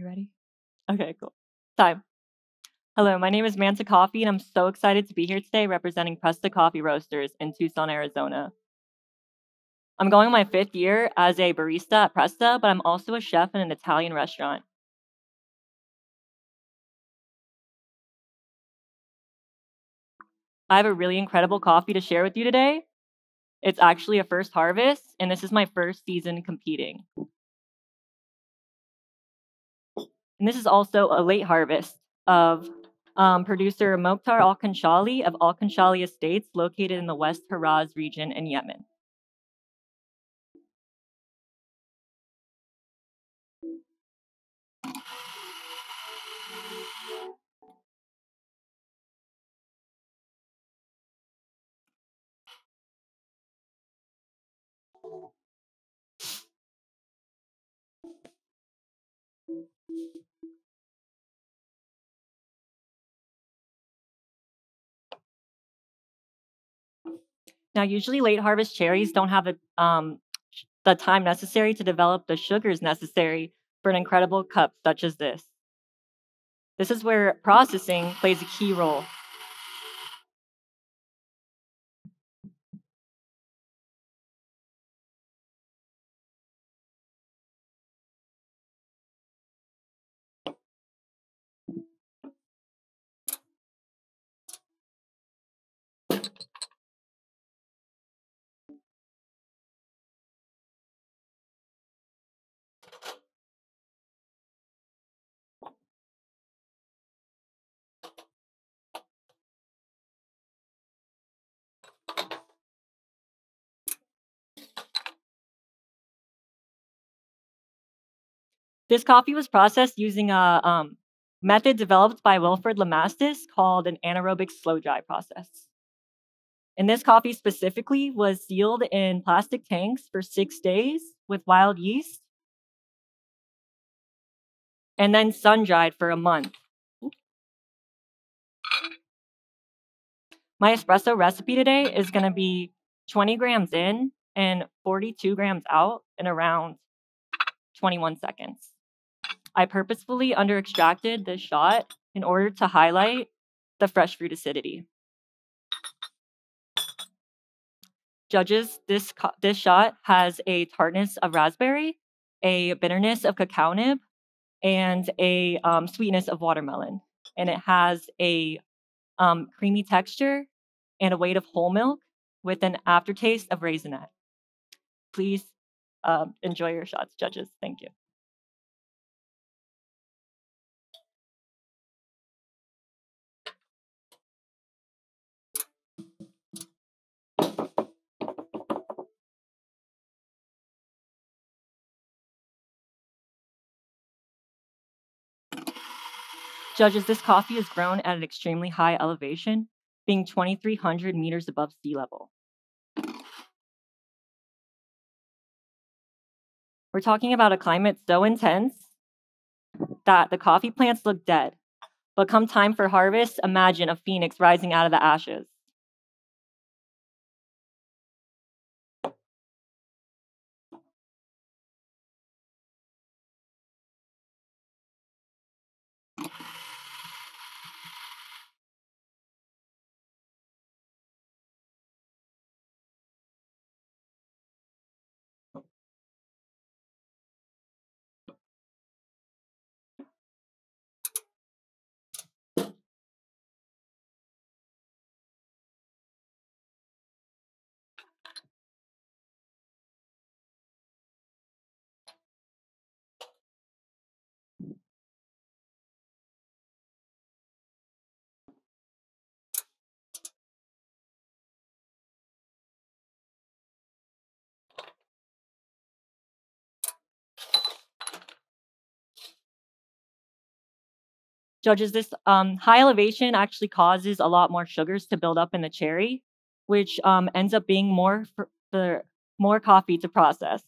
you ready? Okay, cool. Time. Hello, my name is Manta Coffey, and I'm so excited to be here today representing Presta Coffee Roasters in Tucson, Arizona. I'm going on my 5th year as a barista at Presta, but I'm also a chef in an Italian restaurant. I have a really incredible coffee to share with you today. It's actually a first harvest, and this is my first season competing. And this is also a late harvest of producer Mokhtar Al-Kanshali of Al-Kanshali Estates, located in the West Haraz region in Yemen. Now, usually late harvest cherries don't have the time necessary to develop the sugars necessary for an incredible cup such as this. This is where processing plays a key role. This coffee was processed using a method developed by Wilfred Lamastis called an anaerobic slow dry process. And this coffee specifically was sealed in plastic tanks for 6 days with wild yeast and then sun dried for a month. My espresso recipe today is going to be 20 grams in and 42 grams out in around 21 seconds. I purposefully under-extracted this shot in order to highlight the fresh fruit acidity. Judges, this shot has a tartness of raspberry, a bitterness of cacao nib, and a sweetness of watermelon. And it has a creamy texture and a weight of whole milk with an aftertaste of raisinette. Please enjoy your shots, judges. Thank you. Judges, this coffee is grown at an extremely high elevation, being 2,300 meters above sea level. We're talking about a climate so intense that the coffee plants look dead. But come time for harvest, imagine a phoenix rising out of the ashes. Judges, this high elevation actually causes a lot more sugars to build up in the cherry, which ends up being more coffee to process,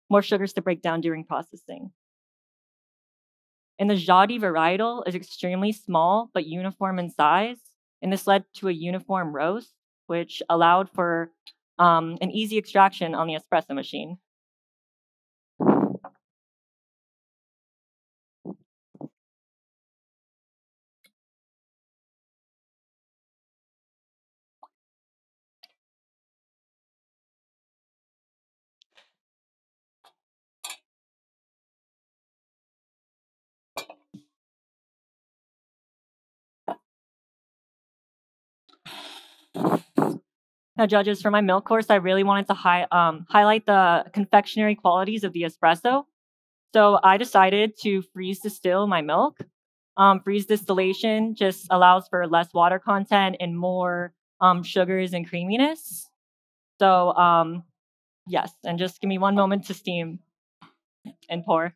more sugars to break down during processing. And the Jadi varietal is extremely small but uniform in size, and this led to a uniform roast, which allowed for an easy extraction on the espresso machine. Now, judges, for my milk course, I really wanted to highlight the confectionery qualities of the espresso. So I decided to freeze distill my milk. Freeze distillation just allows for less water content and more sugars and creaminess. So yes, and just give me one moment to steam and pour.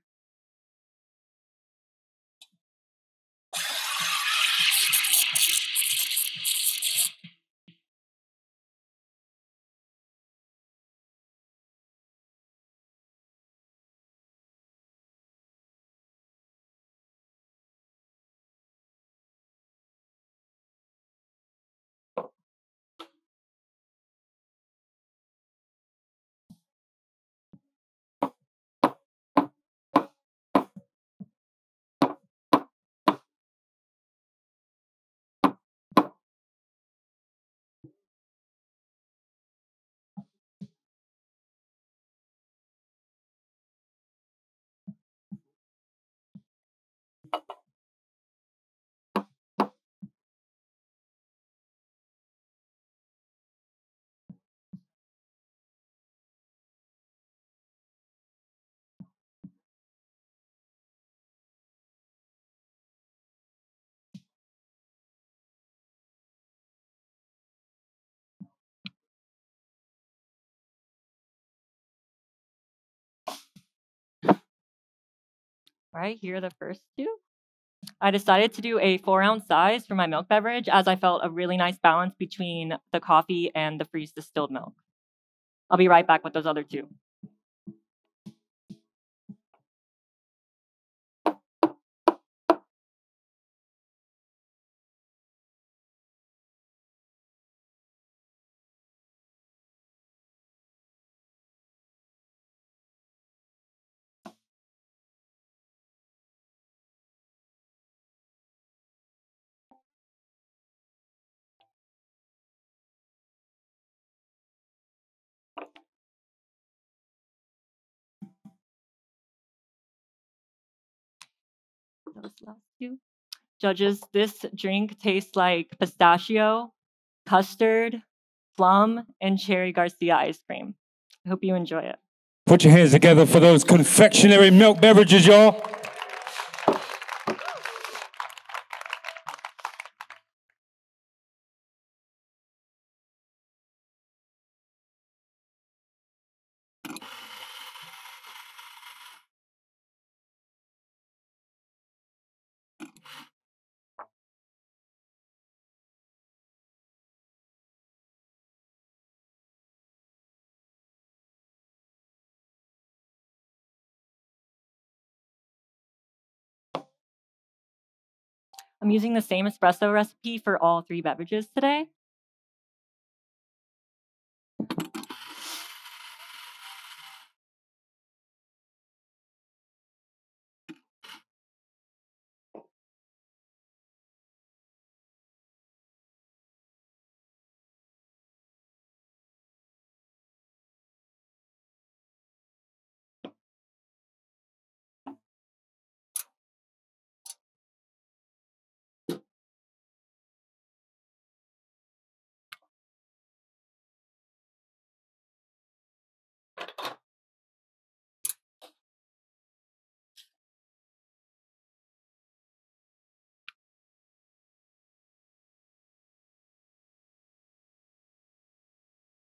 All right, here are the first two. I decided to do a 4-ounce size for my milk beverage as I felt a really nice balance between the coffee and the freeze distilled milk. I'll be right back with those other two. Those last two. Judges, this drink tastes like pistachio, custard, plum, and cherry Garcia ice cream. I hope you enjoy it. Put your hands together for those confectionery milk beverages, y'all. I'm using the same espresso recipe for all 3 beverages today.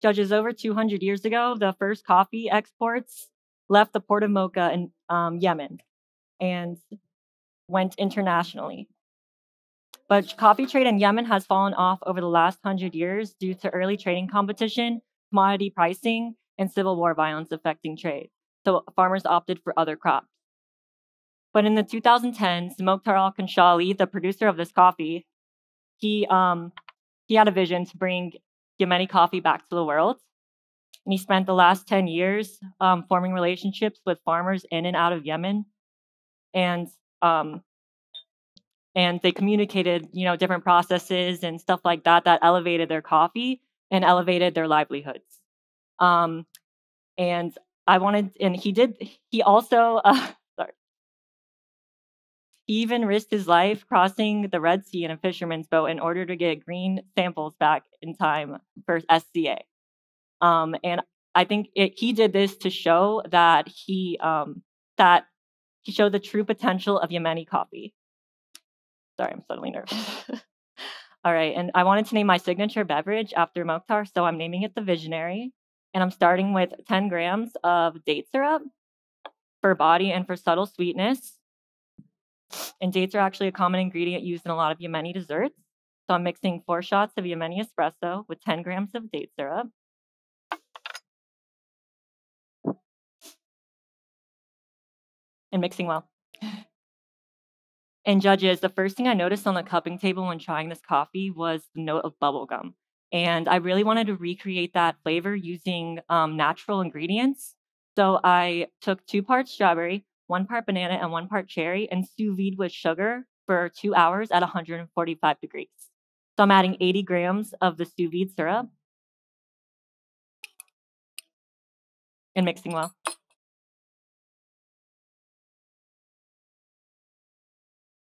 Judges, over 200 years ago, the first coffee exports left the port of Mocha in Yemen and went internationally. But coffee trade in Yemen has fallen off over the last 100 years due to early trading competition, commodity pricing, and civil war violence affecting trade. So farmers opted for other crops. But in the 2010s, Mokhtar al-Kanshali, the producer of this coffee, he had a vision to bring Yemeni coffee back to the world. And he spent the last 10 years forming relationships with farmers in and out of Yemen. And they communicated, different processes and stuff like that that elevated their coffee and elevated their livelihoods. And I wanted, and he also, sorry. He even risked his life crossing the Red Sea in a fisherman's boat in order to get green samples back in time for SCA. And I think he did this to show that he showed the true potential of Yemeni coffee. Sorry, I'm suddenly nervous. All right, and I wanted to name my signature beverage after Mokhtar, so I'm naming it the Visionary. And I'm starting with 10 grams of date syrup for body and for subtle sweetness. And dates are actually a common ingredient used in a lot of Yemeni desserts. So I'm mixing 4 shots of Yemeni espresso with 10 grams of date syrup. And mixing well. And judges, the first thing I noticed on the cupping table when trying this coffee was the note of bubblegum. And I really wanted to recreate that flavor using natural ingredients. So I took 2 parts strawberry, 1 part banana, and 1 part cherry, and sous vide with sugar for 2 hours at 145 degrees. So I'm adding 80 grams of the sous vide syrup and mixing well.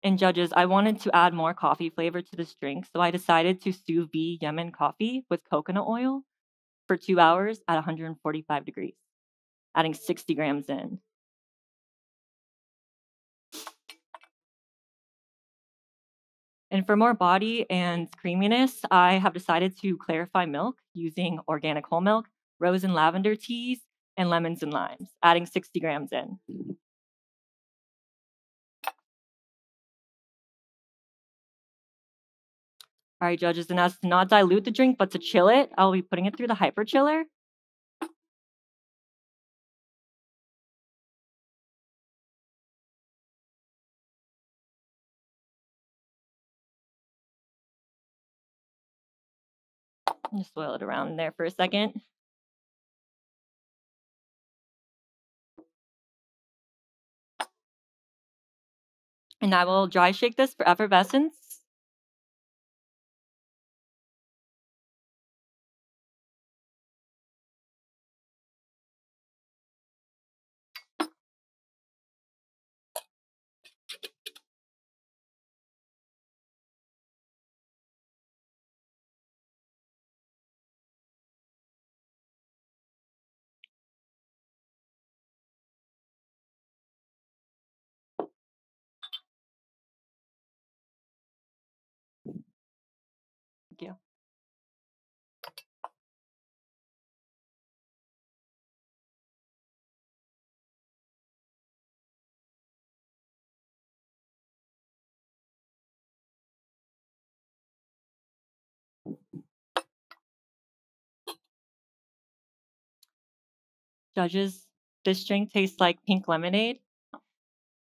And judges, I wanted to add more coffee flavor to this drink, so I decided to sous vide Yemen coffee with coconut oil for 2 hours at 145 degrees, adding 60 grams in. And for more body and creaminess, I have decided to clarify milk using organic whole milk, rose and lavender teas, and lemons and limes, adding 60 grams in. All right, judges, and as to not dilute the drink, but to chill it, I'll be putting it through the hyper chiller. Just swirl it around there for a second. And I will dry shake this for effervescence. Thank you. Judges, this drink tastes like pink lemonade,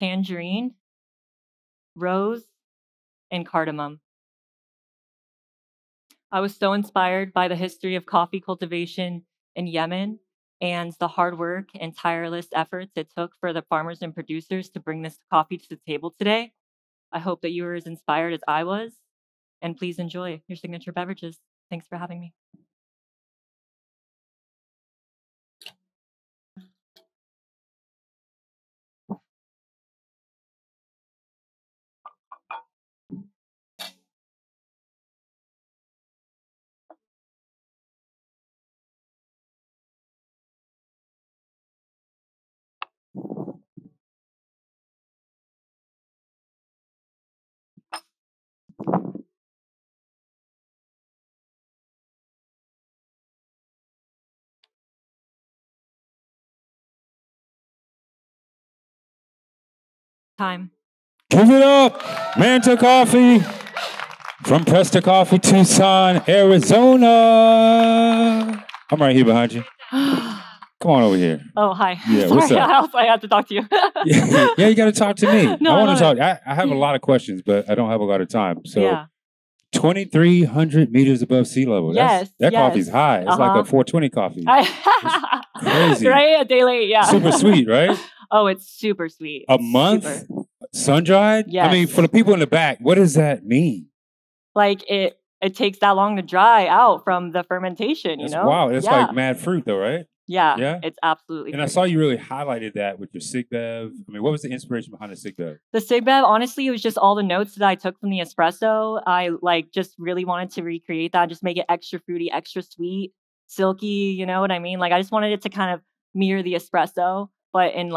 tangerine, rose, and cardamom. I was so inspired by the history of coffee cultivation in Yemen and the hard work and tireless efforts it took for the farmers and producers to bring this coffee to the table today. I hope that you were as inspired as I was, and please enjoy your signature beverages. Thanks for having me. Time. Give it up, Manta Coffee from Presta Coffee, Tucson, Arizona. I'm right here behind you. Come on over here. Oh, hi. Yeah, Sorry, what's up? I have to talk to you. Yeah, you got to talk to me. No, I want to no. talk. I have a lot of questions, but I don't have a lot of time. So, Yeah. 2,300 meters above sea level. That coffee's high. It's like a 420 coffee. Crazy. Right? A day late, yeah. Super sweet, right? Oh, it's super sweet. A month? Super. Sun-dried? Yes. I mean, for the people in the back, what does that mean? Like it takes that long to dry out from the fermentation, you know? Wow, it's Yeah. like mad fruit though, right? Yeah, it's absolutely And I saw you really highlighted that with your Sig Bev. I mean, what was the inspiration behind the Sig Bev? The Sig Bev, honestly, it was just all the notes that I took from the espresso. I just really wanted to recreate that, just make it extra fruity, extra sweet, silky, you know what I mean? I just wanted it to kind of mirror the espresso, but in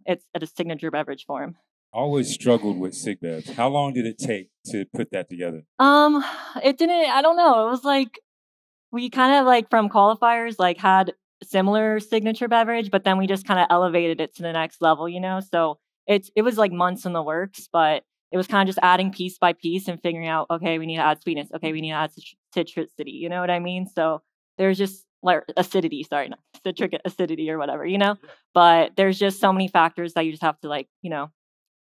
it's at a signature beverage form. Always struggled with Sig Bevs. How long did it take to put that together? It didn't, I don't know. It was we kind of from qualifiers had similar signature beverage, but then we just kind of elevated it to the next level, So it was months in the works, but it was kind of just adding piece by piece and figuring out, okay, we need to add sweetness. Okay, we need to add citricity. You know what I mean? So there's just acidity, sorry, not citric acidity or whatever, But there's just so many factors that you just have to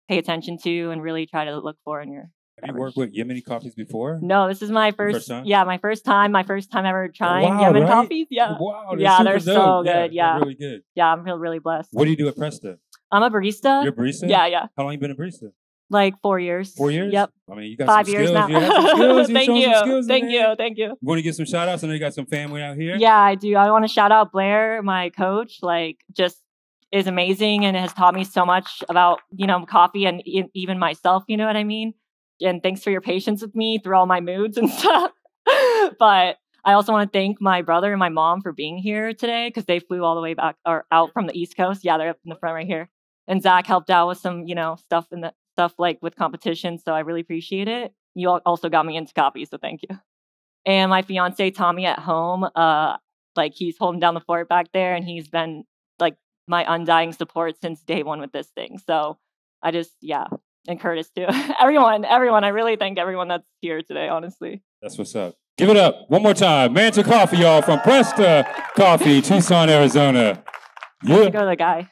pay attention to and really try to look for in your Have you worked with Yemeni coffees before? No, this is my first time? Yeah, my first time ever trying Yemen coffees. Yeah. Wow, they're so good. Yeah. They're really good. Yeah, I'm really blessed. What do you do at Barista? I'm a barista. You're a barista? Yeah. How long you been a barista? 4 years. 4 years? Yep. I mean, you got 5 some years skills. now. You have some skills. Thank you. You want to get some shout outs? I know you got some family out here. Yeah, I do. I want to shout out Blair, my coach. Just is amazing and has taught me so much about, coffee and even myself, you know what I mean? And thanks for your patience with me through all my moods and stuff. But I also want to thank my brother and my mom for being here today because they flew all the way back or out from the East Coast. Yeah, they're up in the front right here. And Zach helped out with some, stuff with competition. So I really appreciate it. You also got me into coffee, so thank you. And my fiance Tommy at home, he's holding down the fort back there, and he's been my undying support since day one with this thing. So I just, and Curtis too. everyone. I really thank everyone that's here today, honestly. That's what's up. Give it up one more time. Manta Coffey, y'all, from Barista Coffee, Tucson, Arizona. Yeah. Go to the guy.